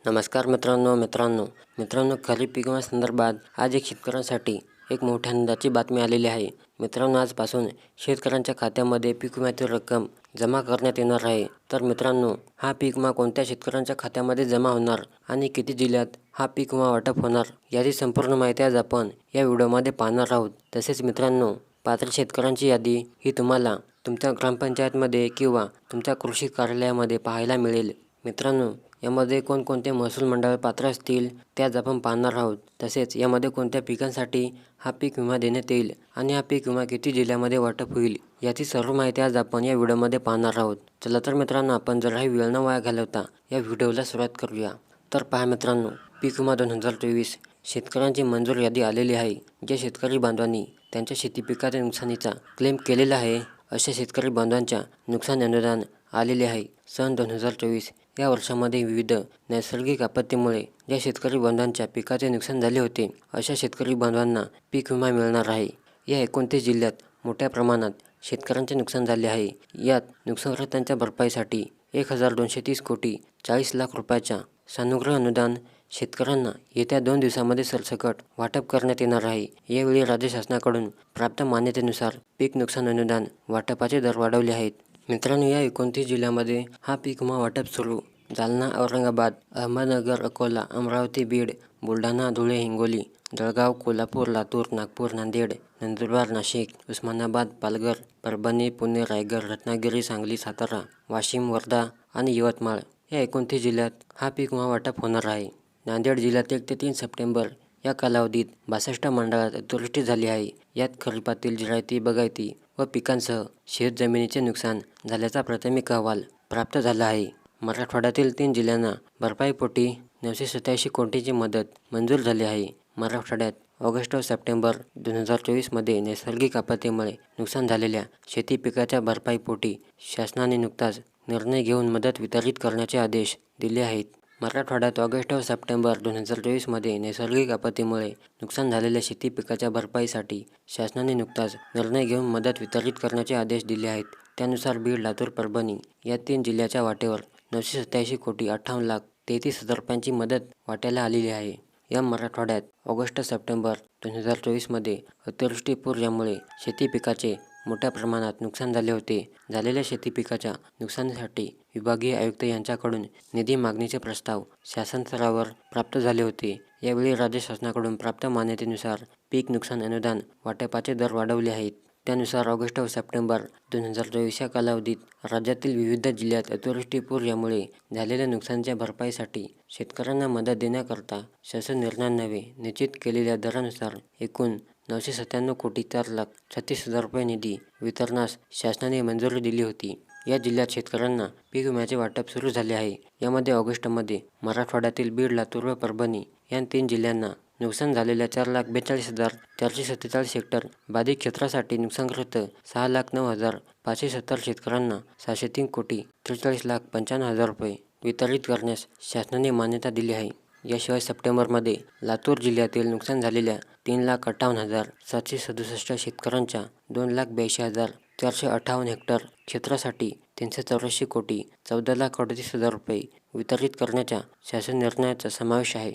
नमस्कार मित्रांनो खरीप पिका संदर्भात आज एक शेतकऱ्यांसाठी एक मोठ्या आनंदाची बातमी आलेली आहे. मित्रांनो, आजपासून शेतकऱ्यांच्या खात्यामध्ये पीक विम्याची रक्कम जमा करण्यात येणार आहे. तर मित्रांनो, हा पीक विमा कोणत्या शेतकऱ्यांच्या खात्यामध्ये जमा होणार आणि किती जिल्ह्यात हा पीक विमा वाटप होणार याची संपूर्ण माहिती आज आपण या व्हिडिओमध्ये पाहणार आहोत. तसेच मित्रांनो, पात्र शेतकऱ्यांची यादी ही तुम्हाला तुमच्या ग्रामपंचायतमध्ये किंवा तुमच्या कृषी कार्यालयामध्ये पाहायला मिळेल. मित्रांनो, यामध्ये कोणकोणते महसूल मंडळ पात्र असतील त्याच आपण पाहणार आहोत. तसेच यामध्ये कोणत्या पिकांसाठी हा पीक विमा देण्यात येईल आणि हा पीक विमा किती जिल्ह्यामध्ये वाटप होईल याची सर्व माहिती आज आपण या व्हिडिओमध्ये पाहणार आहोत. चला तर मित्रांनो, आपण जराही वेळ न वाया घालवता या व्हिडिओला सुरुवात करूया. तर पहा मित्रांनो, पीक विमा 2024 शेतकऱ्यांची मंजूर यादी आलेली आहे. ज्या शेतकरी बांधवांनी त्यांच्या शेती पिकाच्या नुकसानीचा क्लेम केलेला आहे अशा शेतकरी बांधवांच्या नुकसान अनुदान आलेले आहे. सन 2024 या वर्षामध्ये विविध नैसर्गिक आपत्तीमुळे ज्या शेतकरी बांधवांच्या पिकाचे नुकसान झाले होते अशा शेतकरी बांधवांना पीक विमा मिळणार आहे. या 29 जिल्ह्यात मोठ्या प्रमाणात शेतकऱ्यांचे नुकसान झाले आहे. यात नुकसानग्रस्तांच्या भरपाईसाठी 1230 कोटी 40 लाख रुपयाच्या सानुग्रह अनुदान शेतकऱ्यांना येत्या 2 दिवसांमध्ये सरसकट वाटप करण्यात येणार आहे. यावेळी राज्य शासनाकडून प्राप्त मान्यतेनुसार पीक नुकसान अनुदान वाटपाचे दर वाढवले आहेत. मित्रांनो, या 29 जिल्ह्यामध्ये हा पीक विमा वाटप सुरू. जालना, औरंगाबाद, अहमदनगर, अकोला, अमरावती, बीड, बुलढाणा, धुळे, हिंगोली, जळगाव, कोल्हापूर, लातूर, नागपूर, नांदेड, नंदुरबार, नाशिक, उस्मानाबाद, पालघर, परभणी, पुणे, रायगड, रत्नागिरी, सांगली, सातारा, वाशिम, वर्धा आणि यवतमाळ या 29 जिल्ह्यात हा पीक विमा वाटप होणार आहे. नांदेड जिल्ह्यात 1 ते 3 सप्टेंबर या कालावधीत 62 मंडळात अतिवृष्टी झाली आहे. यात खरीपातील जिरायती, बागायती व पिकांसह शेतजमिनीचे नुकसान झाल्याचा प्राथमिक अहवाल प्राप्त झाला आहे. मराठवाड्यातील 3 जिल्ह्यांना भरपाईपोटी 987 कोटींची मदत मंजूर झाली आहे. मराठवाड्यात ऑगस्ट व सप्टेंबर 2024 मध्ये नैसर्गिक आपत्तीमुळे नुकसान झालेल्या शेती पिकाच्या भरपाईपोटी शासनाने नुकताच निर्णय घेऊन मदत वितरित करण्याचे आदेश दिले आहेत. मराठवाड्यात ऑगस्ट व सप्टेंबर 2024 मध्ये नैसर्गिक आपत्तीमुळे नुकसान झालेल्या शेती पिकाच्या भरपाईसाठी शासनाने नुकताच निर्णय घेऊन मदत वितरित करण्याचे आदेश दिले आहेत. त्यानुसार बीड, लातूर, परभणी या 3 जिल्ह्याच्या वाटेवर 987 कोटी 58 लाख 33 हजार रुपयांची मदत वाट्याला आलेली आहे. या मराठवाड्यात ऑगस्ट सप्टेंबर 2024 मध्ये अतिवृष्टी पूर यामुळे शेती पिकाचे मोठ्या प्रमाणात नुकसान झाले होते. झालेल्या शेती पिकाच्या नुकसानीसाठी विभागीय आयुक्त यांच्याकडून निधी मागणीचे प्रस्ताव शासन स्तरावर प्राप्त झाले होते. यावेळी राज्य शासनाकडून प्राप्त मान्यतेनुसार पीक नुकसान अनुदान वाटपाचे दर वाढवले आहेत. त्यानुसार ऑगस्ट व सप्टेंबर 2024 या कालावधीत राज्यातील विविध जिल्ह्यात अतिवृष्टी पूर यामुळे झालेल्या नुकसानीच्या भरपाईसाठी शेतकऱ्यांना मदत देण्याकरता शासन निर्णयान्वये निश्चित केलेल्या दरानुसार एकूण 997 कोटी 4 लाख 36 हजार रुपये निधी वितरणास शासनाने मंजुरी दिली होती. या जिल्ह्यात शेतकऱ्यांना पीक विम्याचे वाटप सुरू झाले आहे. यामध्ये ऑगस्टमध्ये मराठवाड्यातील बीड, लातूर व परभणी या 3 जिल्ह्यांना नुकसान झालेल्या 4,42,447 हेक्टर बाधित क्षेत्रासाठी नुकसानग्रस्त 6,09,570 शेतकऱ्यांना 703 कोटी 43 लाख 95 हजार रुपये वितरित करण्यास शासनाने मान्यता दिली आहे. याशिवाय सप्टेंबरमध्ये लातूर जिल्ह्यातील नुकसान झालेल्या 3,58,767 शेतकऱ्यांच्या 2,82,458 हेक्टर क्षेत्रासाठी 384 कोटी 14 लाख 38 हजार रुपये वितरित करण्याच्या शासन निर्णयाचा समावेश आहे.